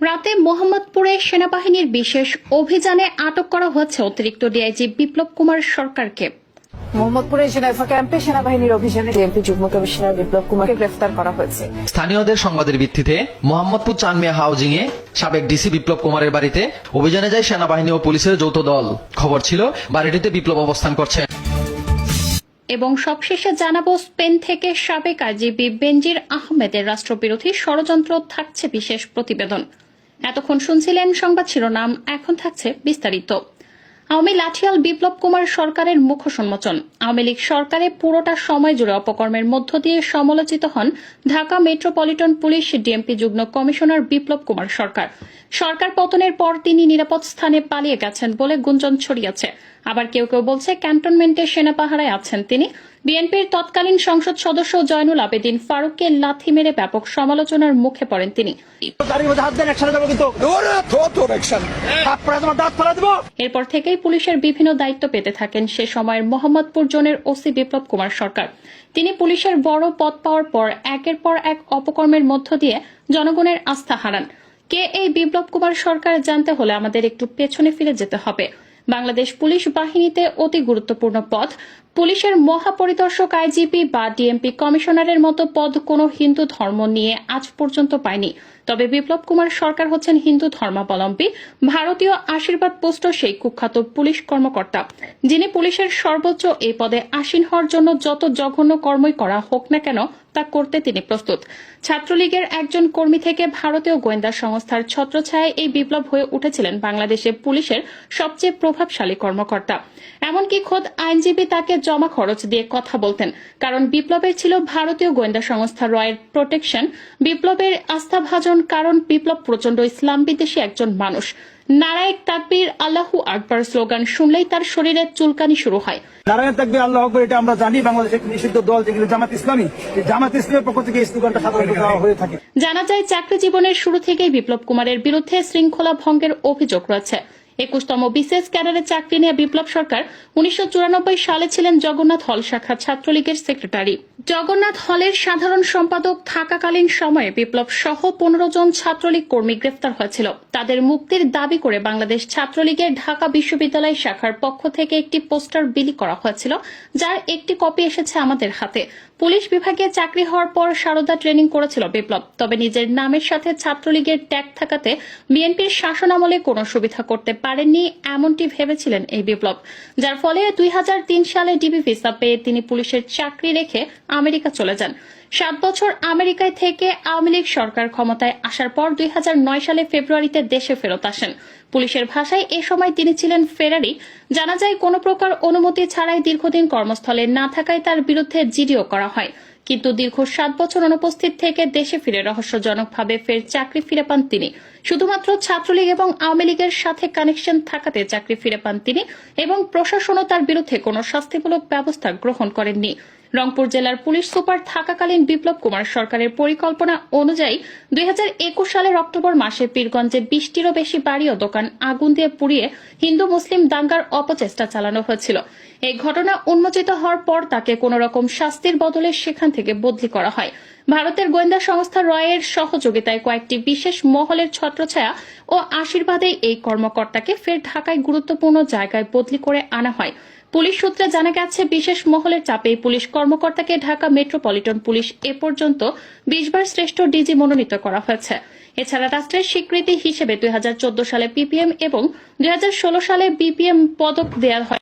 রাতে মোহাম্মদপুরে সেনাবাহিনীর বিশেষ অভিযানে আটক করা হয়েছে অতিরিক্ত ডিআইজি বিপ্লব কুমার সরকারকে। মোহাম্মদপুরে সেনাফা ক্যাম্পে সেনাবাহিনীর অভিযানে ডিএমপি যুগ্ম কমিশনার বিপ্লব কুমারকে গ্রেফতার করা হয়েছে। স্থানীয়দের সংবাদের ভিত্তিতে মোহাম্মদপুর চানমিয়া হাউজিং এ সাবেক ডিসি বিপ্লব কুমারের বাড়িতে অভিযানে যায় সেনাবাহিনী ও পুলিশের যৌথ দল। খবর ছিল বাড়িটিতে বিপ্লব অবস্থান করছে। এবং সবশেষে জানাবো, স্পেন থেকে সাবেক আইজিপি বেনজির আহমেদের রাষ্ট্রবিরোধী ষড়যন্ত্র থাকছে বিশেষ প্রতিবেদন। এতক্ষণ শুনছিলেন সংবাদ শিরোনাম, এখন থাকছে বিস্তারিত। আওয়ামী লাঠিয়াল বিপ্লব কুমার সরকারের মুখ সম্মোচন। আওয়ামী লীগ সরকারে পুরোটা সময় জুড়ে অপকর্মের মধ্য দিয়ে সমালোচিত হন ঢাকা মেট্রোপলিটন পুলিশ ডিএমপি যুগ্ম কমিশনার বিপ্লব কুমার সরকার। সরকার পতনের পর তিনি নিরাপদ স্থানে পালিয়ে গেছেন বলে গুঞ্জন ছড়িয়েছে। আবার কেউ কেউ বলছে ক্যান্টনমেন্টে সেনা পাহারায় আছেন তিনি। বিএনপির তৎকালীন সংসদ সদস্য জয়নুল আবেদিন ফারুককে লাথি মেরে ব্যাপক সমালোচনার মুখে পড়েন তিনি। এরপর থেকেই পুলিশের বিভিন্ন দায়িত্ব পেতে থাকেন সে সময়ের মোহাম্মদপুর জোনের ওসি বিপ্লব কুমার সরকার। তিনি পুলিশের বড় পদ পাওয়ার পর একের পর এক অপকর্মের মধ্য দিয়ে জনগণের আস্থা হারান। কে এই বিপ্লব কুমার সরকার জানতে হলে আমাদের একটু পেছনে ফিরে যেতে হবে। বাংলাদেশ পুলিশ বাহিনীতে অতি গুরুত্বপূর্ণ পদ। পুলিশের মহাপরিদর্শক, আইজিপি বা ডিএমপি কমিশনারের মতো পদ কোনো হিন্দু ধর্ম নিয়ে আজ পর্যন্ত পায়নি। তবে বিপ্লব কুমার সরকার হচ্ছেন হিন্দু ধর্মাবলম্বী, ভারতীয় আশীর্বাদ পুষ্ট সেই কুখ্যাত পুলিশ কর্মকর্তা, যিনি পুলিশের সর্বোচ্চ এই পদে আসীন হওয়ার জন্য যত জঘন্য কর্মই করা হোক না কেন তা করতে তিনি প্রস্তুত। ছাত্রলীগের একজন কর্মী থেকে ভারতীয় গোয়েন্দা সংস্থার ছত্রছায়ায় এই বিপ্লব হয়ে উঠেছিলেন বাংলাদেশে পুলিশের সবচেয়ে প্রভাবশালী কর্মকর্তা। এমনকি খোদ আইনজীবী তাকে জমা খরচ দিয়ে কথা বলতেন, কারণ বিপ্লবের ছিল ভারতীয় গোয়েন্দা সংস্থা রয়ের প্রোটেকশন। বিপ্লবের আস্থাভাজন, কারণ বিপ্লব প্রচন্ড ইসলাম বিদ্বেষী একজন মানুষ। নারায়ে তাকবীর, আল্লাহু আকবার স্লোগান শুনলেই তার শরীরে চুলকানি শুরু হয়। নারায়ে তাকবীর, আল্লাহু আকবার, এটা আমরা জানি। বাংলাদেশের নিষিদ্ধ দল যেগুলো জামাত ইসলামী, জামাত ইসলামের পক্ষ থেকে এই স্লোগানটা সাধারণত দেওয়া হয়ে থাকে। জানা যায়, চাকরি জীবনের শুরু থেকেই বিপ্লব কুমারের বিরুদ্ধে শৃঙ্খলা ভঙ্গের অভিযোগ রয়েছে। 21তম বিসিএস ক্যাডারে চাকরি নিয়ে বিপ্লব সরকার 1994 সালে ছিলেন জগন্নাথ হল শাখা ছাত্রলীগের সেক্রেটারি। জগন্নাথ হলের সাধারণ সম্পাদক থাকাকালীন সময়ে বিপ্লব সহ 15 জন ছাত্রলীগ কর্মী গ্রেফতার হয়েছিল। তাদের মুক্তির দাবি করে বাংলাদেশ ছাত্রলীগের ঢাকা বিশ্ববিদ্যালয় শাখার পক্ষ থেকে একটি পোস্টার বিলি করা হয়েছিল, যার একটি কপি এসেছে আমাদের হাতে। পুলিশ বিভাগে চাকরি হওয়ার পর সারদা ট্রেনিং করেছিল বিপ্লব। তবে নিজের নামের সাথে ছাত্রলীগের ট্যাগ থাকাতে বিএনপির শাসনামলে কোনো সুবিধা করতে পারেননি এমনটি ভেবেছিলেন এই বিপ্লব, যার ফলে 2003 সালে ডিবি ভিসা পেয়ে তিনি পুলিশের চাকরি রেখে আমেরিকা চলে যান। 7 বছর আমেরিকায় থেকে আওয়ামী লীগ সরকার ক্ষমতায় আসার পর 2009 সালে ফেব্রুয়ারিতে দেশে ফেরত আসেন। পুলিশের ভাষায় এ সময় তিনি ছিলেন ফেরারি। জানা যায়, কোনো প্রকার অনুমতি ছাড়াই দীর্ঘদিন কর্মস্থলে না থাকায় তার বিরুদ্ধে জিডিও করা হয়। কিন্তু দীর্ঘ 7 বছর অনুপস্থিত থেকে দেশে ফিরে রহস্যজনকভাবে ফের চাকরি ফিরে পান তিনি। শুধুমাত্র ছাত্রলীগ এবং আওয়ামী লীগের সাথে কানেকশন থাকাতে চাকরি ফিরে পান তিনি, এবং প্রশাসনও তার বিরুদ্ধে কোনো শাস্তিমূলক ব্যবস্থা গ্রহণ করেননি। রংপুর জেলার পুলিশ সুপার থাকাকালীন বিপ্লব কুমার সরকারের পরিকল্পনা অনুযায়ী 2021 সালের অক্টোবর মাসে পীরগঞ্জে 20টিরও বেশি বাড়ি ও দোকান আগুন দিয়ে পুড়িয়ে হিন্দু মুসলিম দাঙ্গার অপচেষ্টা চালানো হয়েছিল। এই ঘটনা উন্মোচিত হওয়ার পর তাকে কোন রকম শাস্তির বদলে সেখান থেকে বদলি করা হয়। ভারতের গোয়েন্দা সংস্থা রয়ের সহযোগিতায় কয়েকটি বিশেষ মহলের ছত্রছায়া ও আশীর্বাদে এই কর্মকর্তাকে ফের ঢাকায় গুরুত্বপূর্ণ জায়গায় বদলি করে আনা হয়। পুলিশ সূত্রে জানা গেছে, বিশেষ মহলের চাপে পুলিশ কর্মকর্তাকে ঢাকা মেট্রোপলিটন পুলিশ এ পর্যন্ত 20 বার শ্রেষ্ঠ ডিজি মনোনীত করা হয়েছে। এছাড়া রাষ্ট্রের স্বীকৃতি হিসেবে 2014 সালে পিপিএম এবং 2016 সালে বিপিএম পদক দেওয়া হয়।